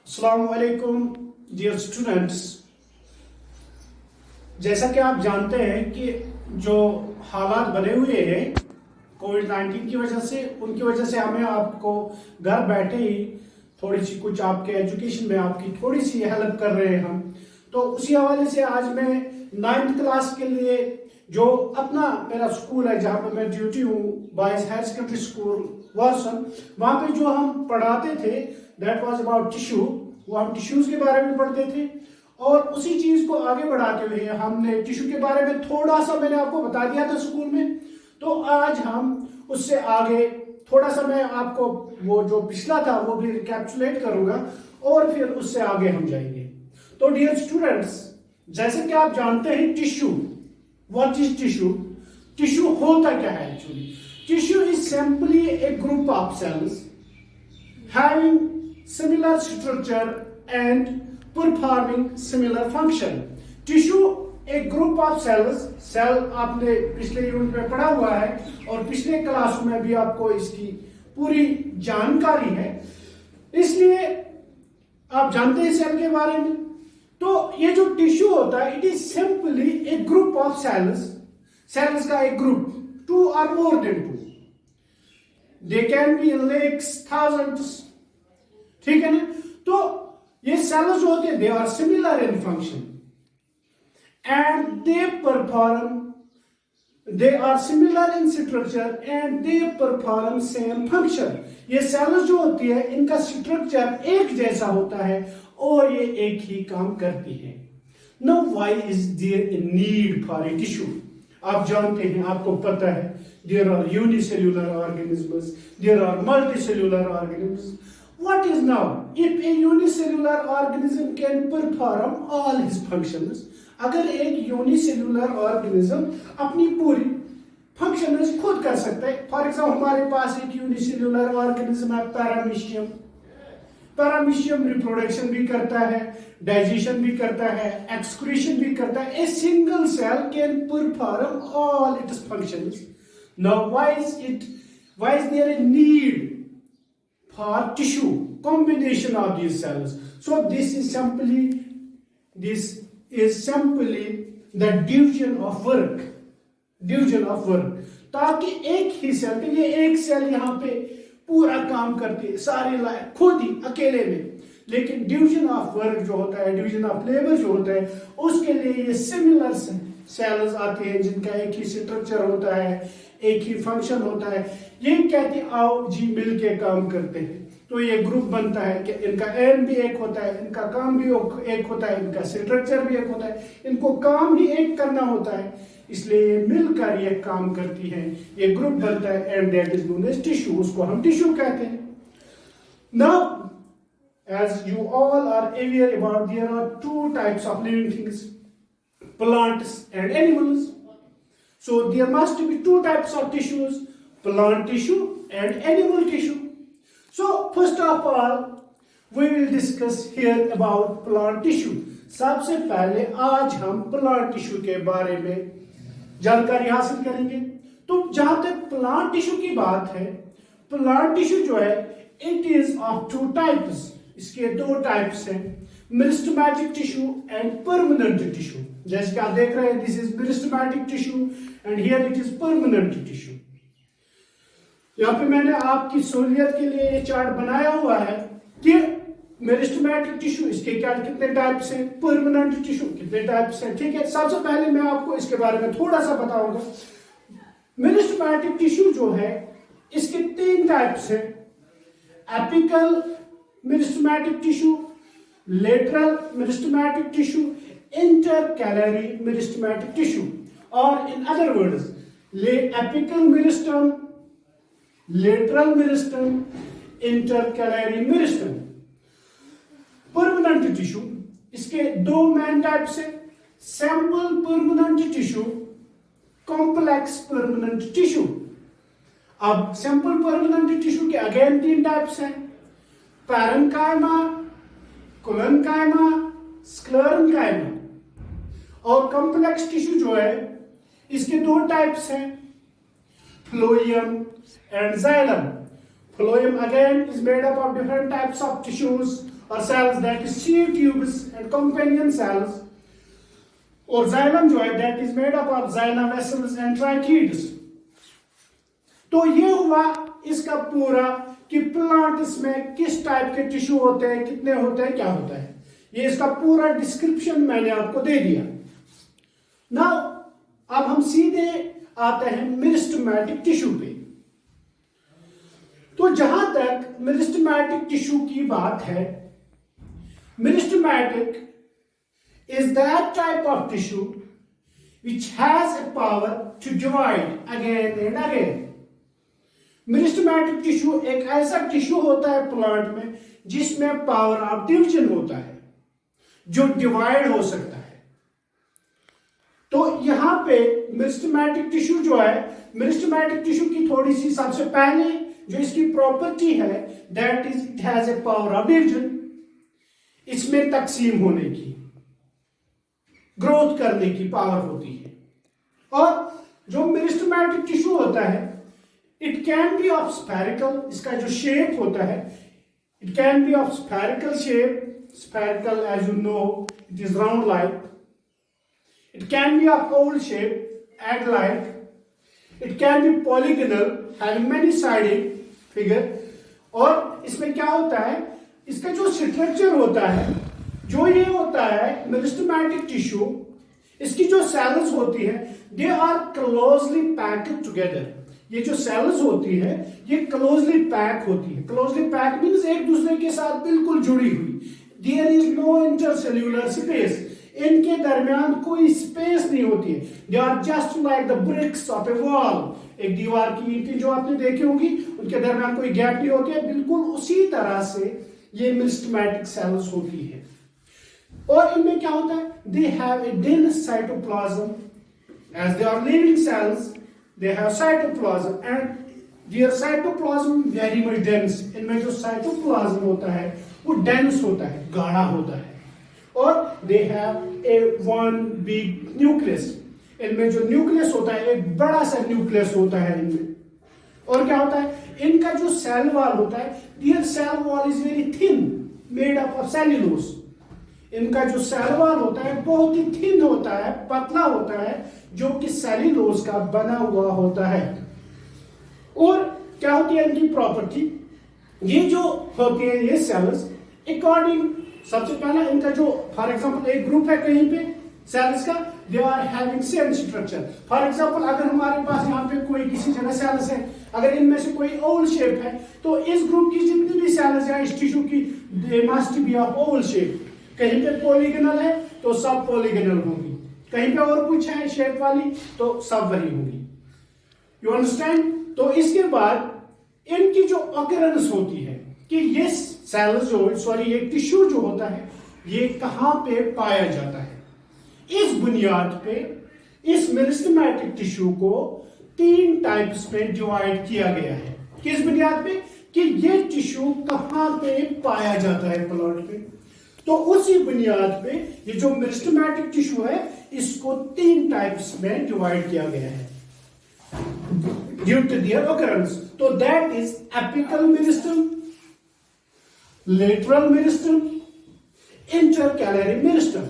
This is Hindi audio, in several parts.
अस्सलामुअलैकुम डियर स्टूडेंट्स। जैसा कि आप जानते हैं कि जो हालात बने हुए हैं कोविड-19 की वजह से, उनकी वजह से हमें आपको घर बैठे ही थोड़ी सी कुछ आपके एजुकेशन में आपकी थोड़ी सी हेल्प कर रहे हैं हम। तो उसी हवाले से आज मैं 9th क्लास के लिए जो अपना मेरा स्कूल है जहाँ पर मैं ड्यूटी हूँ, बॉयज हायर सेकेंडरी स्कूल वारसन, वहाँ पे जो हम पढ़ाते थे दैट वाज अबाउट टिश्यू। वो हम टिश्यूज के बारे में पढ़ते थे और उसी चीज को आगे बढ़ाते हुए हमने टिश्यू के बारे में थोड़ा सा मैंने आपको बता दिया था स्कूल में। तो आज हम उससे आगे थोड़ा सा मैं आपको वो जो पिछला था वो भी रिकैप्चुलेट करूंगा और फिर उससे आगे हम जाएंगे। तो डियर स्टूडेंट्स, जैसे कि आप जानते हैं tissue, what is tissue? Tissue होता क्या है actually? Tissue is simply a group of cells having similar structure and performing similar function. Tissue एक ग्रुप ऑफ सेल्स, सेल आपने पिछले यूनिट में पढ़ा हुआ है और पिछले क्लास में भी आपको इसकी पूरी जानकारी है, इसलिए आप जानते हैं सेल के बारे में। तो ये जो टिश्यू होता है, it is simply a group of cells, cells का एक group, 2 or more than 2. They can be in lakhs, thousands, ठीक है ना? तो ये सेल्स जो होते हैं, they are similar in function and they are similar in structure and they perform same function. ये सेल्स जो होती है इनका स्ट्रक्चर एक जैसा होता है और ये एक ही काम करती है। Now why is there a need for a tissue? आप जानते हैं, आपको पता है, there are unicellular organisms, there are multicellular organisms. What is now? If a unicellular organism can perform all his functions, अगर एक यूनिसेल्युलर ऑर्गेनिज्म अपनी पूरी फंक्शंस खुद कर सकता है, फॉर एग्जाम्पल हमारे पास एक यूनिसेल्युलर ऑर्गेनिज्म है पैरामीशियम। पैरामीशियम रिप्रोडक्शन भी करता है, डाइजेशन भी करता है, एक्सक्रीशन भी करता है। A single cell can perform all its functions. Now why is there a need for tissue combination of these cells? So this is simply the division of work, ताकि एक ही सेल, ये एक सेल यहाँ पे पूरा काम करती है सारे लायक खुद ही अकेले में, लेकिन डिवीजन ऑफ वर्क जो होता है, डिवीजन ऑफ लेबर जो होता है, उसके लिए ये सिमिलर सेल्स आते हैं जिनका एक ही स्ट्रक्चर होता है, एक ही फंक्शन होता है। ये कहते हैं आओ जी मिल के काम करते हैं, तो ये ग्रुप बनता है कि इनका एम भी एक होता है, इनका काम भी एक होता है, इनका स्ट्रक्चर भी एक होता है, इनको काम ही एक करना होता है, इसलिए ये मिलकर ये काम करती है, ये ग्रुप बनता है and that is known as tissue. उसको हम टिश्यू कहते हैं। Now as you all are aware about, there are 2 types of living things, plants and animals. So there must be 2 types of tissues, plant tissue and animal tissue. So first of all we will discuss here about plant tissue. सबसे पहले आज हम plant tissue के बारे में जानकारी हासिल करेंगे। तो जहां तक plant tissue की बात है, plant tissue जो है it is of 2 types. इसके 2 टाइप्स हैं, meristematic tissue and permanent tissue. जैसे कि आप देख रहे हैं, this is meristematic tissue and here it is permanent tissue. यहाँ पे मैंने आपकी सहूलियत के लिए ये चार्ट बनाया हुआ है कि मेरिस्टेमेटिक टिश्यू इसके क्या कितने टाइप्स हैं, परमानेंट टिश्यू कितने टाइप्स हैं। ठीक है, सबसे पहले मैं आपको इसके बारे में थोड़ा सा बताऊंगा। मेरिस्टेमेटिक टिश्यू जो है इसके 3 टाइप्स हैं, apical meristematic tissue, lateral meristematic tissue, intercalary meristematic tissue, और in other words apical meristem, lateral meristem, intercalary meristem. Permanent tissue इसके 2 मेन टाइप्स हैं, sample permanent tissue, complex permanent tissue. अब सैंपल परमानेंट टिश्यू के अगेन 3 टाइप्स हैं, पैरेन्काइमा, कोलेन्काइमा, स्क्लेरेन्काइमा। और कॉम्प्लेक्स टिश्यू जो है इसके 2 टाइप्स हैं, phloem and xylem. Phloem again is made up of different types of tissues और cells that is sieve tubes and companion cells, और जाइलम जो है that is made up of xylem vessels and tracheids. तो ये हुआ इसका पूरा कि प्लांट्स में किस टाइप के टिश्यू होते हैं, कितने होते हैं, क्या होता है, ये इसका पूरा डिस्क्रिप्शन मैंने आपको दे दिया। नाउ अब हम सीधे आते हैं मेरिस्टेमेटिक टिश्यू पे। तो जहां तक मेरिस्टेमेटिक टिश्यू की बात है, meristematic is that type of tissue which has a power to divide again and again. Meristematic tissue एक ऐसा टिश्यू होता है प्लांट में जिसमें पावर ऑफ डिवीजन होता है, जो डिवाइड हो सकता है। तो यहां पे मेरिस्टेमेटिक टिश्यू जो है, मेरिस्टेमेटिक टिश्यू की थोड़ी सी सबसे पहले जो इसकी प्रॉपर्टी है that is it has a power of division, इसमें तकसीम होने की, ग्रोथ करने की पावर होती है। और जो मेरिस्टेमेटिक टिश्यू होता है it can be of spherical, इसका जो शेप होता है it can be of spherical shape, spherical as you know it is round like, it can be of oval shape egg like, it can be polygonal having many sided figure। और इसमें क्या होता है, इसका जो स्ट्रक्चर होता है, जो ये होता है मेरिस्टेमेटिक टिश्यू, इसकी जो सेल्स होती है they are closely packed together. ये जो सेल्स होती है ये क्लोजली पैक होती है। क्लोजली पैक मीन्स एक दूसरे के साथ बिल्कुल जुड़ी हुई। There is no intercellular space, इनके दरमियान कोई स्पेस नहीं होती है। They are just like the bricks of a wall, एक दीवार की ईंटें जो आपने देखी होगी उनके दरमियान कोई गैप नहीं होती है, बिल्कुल उसी तरह से ये मेरिस्टेमेटिक सेल्स होती है। और इनमें क्या होता है, they have a dense cytoplasm, as they are living cells they have cytoplasm and their cytoplasm very much dense. इनमें जो साइटोप्लाज्म होता है वो डेंस होता है, गाढ़ा होता है। और दे have A one big nucleus, इनमें जो न्यूक्लियस होता है एक बड़ा सा न्यूक्लियस होता है इनमें। और क्या होता है, इनका जो सेल वॉल होता है, their cell wall is very thin made up of cellulose. इनका जो सेल वॉल होता है बहुत ही थिन होता है, पतला होता है, जो कि सेल्यूलोज का बना हुआ होता है। और क्या होती है इनकी प्रॉपर्टी, ये जो होती है ये सेल्स अकॉर्डिंग, सबसे पहला इनका जो फॉर एग्जांपल एक ग्रुप है कहीं पे सेल्स का, they are having same structure. For example अगर हमारे पास यहाँ पे कोई किसी जगह सेल्स है, अगर इनमें से कोई ओवल शेप है तो इस ग्रुप की जितनी भी सेल्स है इस टिश्यू की they must be of Oval shape. कहीं पे पॉलीगोनल है तो सब पॉलीगोनल होगी, कहीं पे और कुछ है शेप वाली तो सब वही होगी। You understand. तो इसके बाद इनकी जो ऑकरेंस होती है कि ये सेल्स जो सॉरी ये टिश्यू जो होता है ये कहां पे पाया जाता है, इस बुनियाद पे इस मेरिस्टेमेटिक टिश्यू को 3 टाइप्स में डिवाइड किया गया है। किस बुनियाद पे कि ये टिश्यू कहां पे पाया जाता है प्लांट पे, तो उसी बुनियाद पे ये जो मेरिस्टेमेटिक टिश्यू है इसको 3 टाइप्स में डिवाइड किया गया है due to their occurrence। तो that is apical meristem, lateral meristem, intercalary meristem।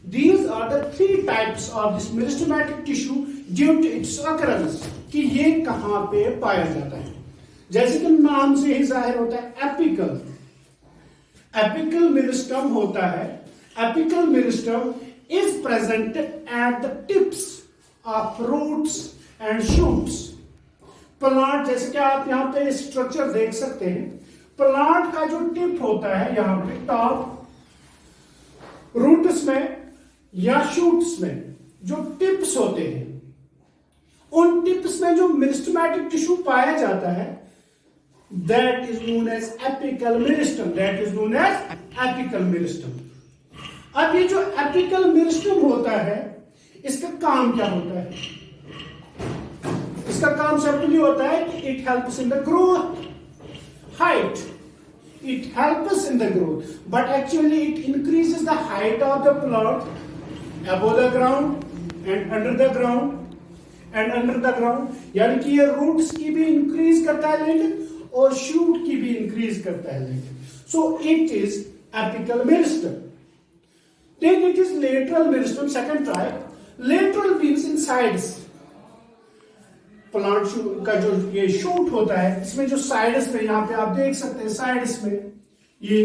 These are the 3 types of this meristematic tissue due to its occurrence, कि ये कहां पे पाया जाता है। जैसे कि नाम से ही जाहिर होता है एपिकल, एपिकल मेरिस्टम होता है। Apical meristem is present at the tips of roots and shoots. Plant जैसे कि आप यहाँ पे स्ट्रक्चर देख सकते हैं, प्लांट का जो टिप होता है यहाँ पे टॉप, रूट्स में या शूट्स में जो टिप्स होते हैं उन टिप्स में जो मेरिस्टेमेटिक टिश्यू पाया जाता है that is known as apical meristem, that is known as apical meristem. अब ये जो एपिकल मेरिस्टम होता है इसका काम क्या होता है, इसका काम सिंपली होता है कि it helps in the growth height, it helps us in the growth, but actually it increases the height of the plant above the ground and under the ground, यानी कि ये रूट्स की भी इंक्रीज करता है लेंथ और शूट की भी इंक्रीज करता है length. So it is apical meristem. Then it is lateral meristem, second type. Lateral means in sides. Plant का जो ये शूट होता है, इसमें जो साइड्स में, यहाँ पे आप देख सकते हैं साइड्स में ये,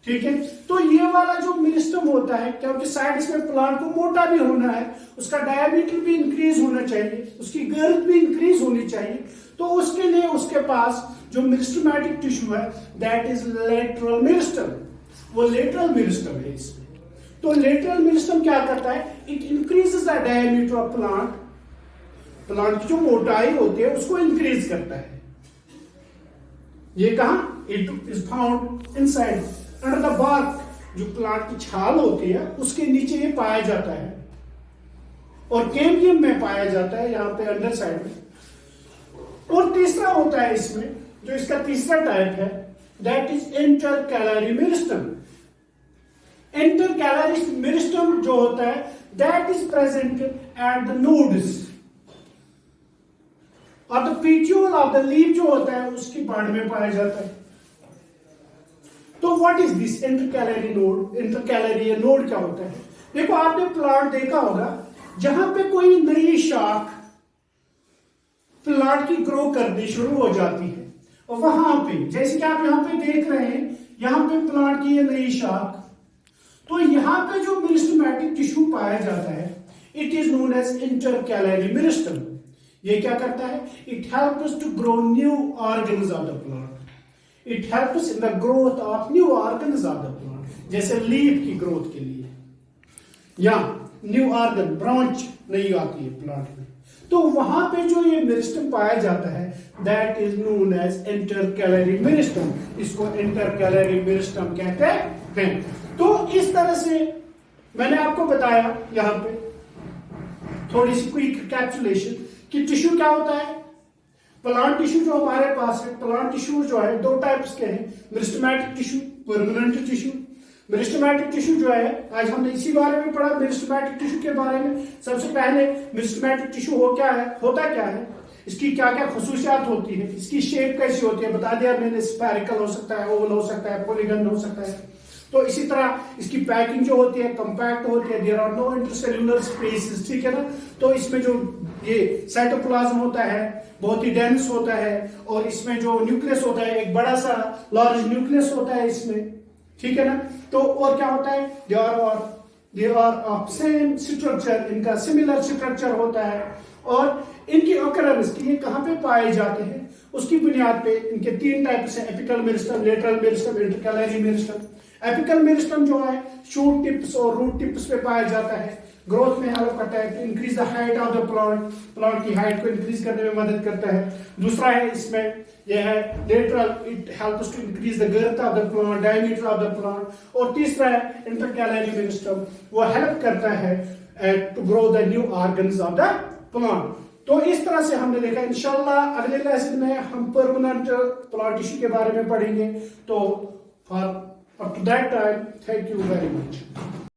ठीक है। तो ये वाला जो मेरिस्टम होता है, क्योंकि साइड्स में प्लांट को मोटा भी होना है, उसका डायमीटर भी इंक्रीज होना चाहिए, उसकी गर्थ भी इंक्रीज होनी चाहिए, तो उसके लिए उसके पास जो मेरिस्टमैटिक टिश्यू है दैट इज लेटरल मेरिस्टम, वो लेटरल मेरिस्टम है इसमें। तो लेटरल मेरिस्टम क्या करता है, it increases the diameter of plant, plant की जो मोटाई होती है उसको इंक्रीज करता है। ये कहां, it is found inside under the bark, जो प्लांट की छाल होती है उसके नीचे ये पाया जाता है, और कैम्बियम में पाया जाता है, यहां पे अंडर साइड में। और तीसरा होता है इसमें, जो इसका तीसरा टाइप है, that is intercalary meristem. Intercalary meristem जो होता है that is present at the nodes और द पेट्यूल ऑफ द लीफ जो होता है उसकी बाढ़ में पाया जाता है। तो what is this intercalary node? Intercalary node क्या होता है? देखो, आपने प्लांट देखा होगा जहां पे कोई नई शाख प्लांट की ग्रो करनी शुरू हो जाती है, और वहां पे जैसे कि आप यहां पे देख रहे हैं, यहां पे प्लांट की ये नई शाख, तो यहां पे जो मेरिस्टेमेटिक टिश्यू पाया जाता है it is known as intercalary meristem. ये क्या करता है? It helps to grow new organs of the plant, it helps in the growth of new organs of the plant, जैसे लीफ की ग्रोथ के लिए, या न्यू ऑर्गन ब्रांच नहीं आती है प्लांट में, तो वहां पे जो ये मेरिस्टम पाया जाता है that is known as intercalary meristem. इसको इंटरकैलरी मेरिस्टम कहते हैं। तो इस तरह से मैंने आपको बताया यहां पे थोड़ी सी क्विक कैप्सुलेशन कि टिश्यू क्या होता है। प्लांट टिश्यू जो हमारे पास है, प्लांट टिश्यू जो है दो टाइप्स के हैं, meristematic tissue, permanent tissue. Meristematic tissue जो है, आज हमने इसी बारे में पढ़ा, मेरिस्टेमेटिक टिश्यू के बारे में। सबसे पहले मेरिस्टेमेटिक टिश्यू होता क्या है, इसकी क्या क्या खुसूसियात होती है, इसकी शेप कैसी होती है, बता दिया मैंने, स्फेरिकल हो सकता है, ओवल हो सकता है, पॉलीगन हो सकता है। तो इसी तरह इसकी पैकिंग जो होती है कंपैक्ट होती है, there are no intercellular spaces, ठीक है ना। तो इसमें जो ये साइटोप्लाज्म होता है बहुत ही डेंस होता है, और इसमें जो न्यूक्लियस होता है एक बड़ा सा लार्ज न्यूक्लियस होता है इसमें, ठीक है ना। तो और क्या होता है, they are of same structure, इनका सिमिलर स्ट्रक्चर होता है, और इनकी ऑकरेंस ये कहां पे पाए जाते हैं उसकी बुनियाद पे इनके तीन टाइप से, apical meristem, lateral meristem, intercalary meristem. Apical meristem जो है शूट टिप्स और रूट टिप्स पे पाया जाता है, ग्रोथ में हेल्प करता है, increase the height of the plant, plant की हाइट को इंक्रीज करने में मदद करता है। दूसरा है इसमें यह है lateral, it helps to increase the girth of the plant, diameter of the plant. और तीसरा है इंटरकैलरी मेरिस्टम, वो हेल्प करता है to grow the new organs of the plant. तो इस तरह से हमने देखा। इंशाल्लाह अगले लेसन में हम परमानेंट प्लांट टिश्यू के बारे में पढ़ेंगे। तो for up to that time, thank you very much.